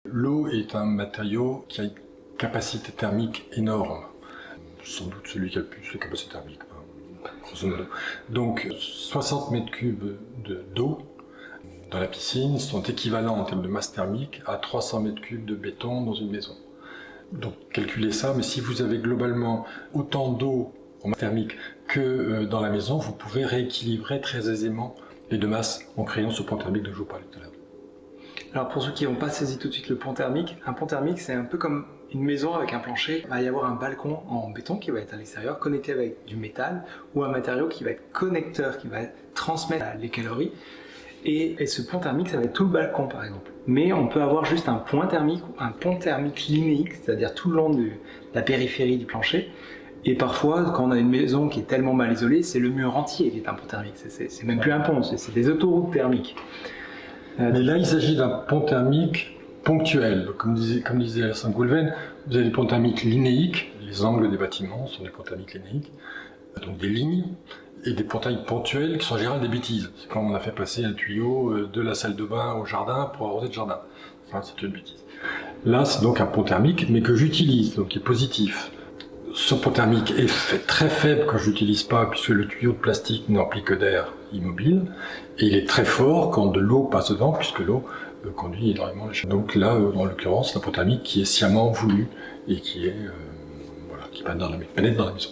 L'eau est un matériau qui a une capacité thermique énorme. Sans doute celui qui a le plus de capacité thermique, grosso modo. Donc 60 mètres cubes d'eau dans la piscine sont équivalents en termes de masse thermique à 300 mètres cubes de béton dans une maison. Donc calculez ça, mais si vous avez globalement autant d'eau en masse thermique que dans la maison, vous pouvez rééquilibrer très aisément les deux masses en créant ce point thermique dont je vous parlais tout à l'heure. Alors pour ceux qui n'ont pas saisi tout de suite le pont thermique, un pont thermique c'est un peu comme une maison avec un plancher. Il va y avoir un balcon en béton qui va être à l'extérieur, connecté avec du métal ou un matériau qui va être connecteur, qui va transmettre les calories. Et ce pont thermique, ça va être tout le balcon par exemple. Mais on peut avoir juste un point thermique ou un pont thermique linéique, c'est-à-dire tout le long de la périphérie du plancher. Et parfois, quand on a une maison qui est tellement mal isolée, c'est le mur entier qui est un pont thermique. C'est même plus un pont, c'est des autoroutes thermiques. Mais là, il s'agit d'un pont thermique ponctuel. Donc, comme disait Saint-Goulven, vous avez des ponts thermiques linéiques, les angles des bâtiments sont des ponts thermiques linéiques, donc des lignes, et des ponts thermiques ponctuels qui sont en général des bêtises. C'est quand on a fait passer un tuyau de la salle de bain au jardin pour arroser le jardin. Ça, c'est une bêtise. Là, c'est donc un pont thermique, mais que j'utilise, donc qui est positif. Ce pont thermique est très faible quand je l'utilise pas, puisque le tuyau de plastique n'emplit que d'air immobile, et il est très fort quand de l'eau passe dedans, puisque l'eau conduit énormément les choses. Donc là, en l'occurrence, c'est un pont thermique qui est sciemment voulu et qui pénètre dans la maison.